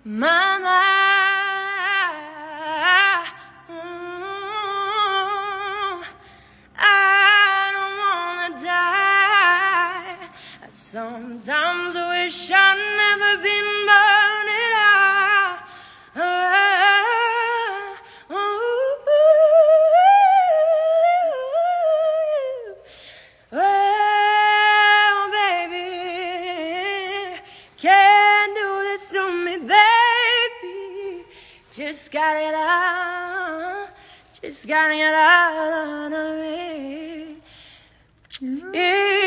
Mama, I don't wanna die. I sometimes wish I'd never been born at all. Well, baby, can't do this to me, baby. Just got it out, just got it out of me.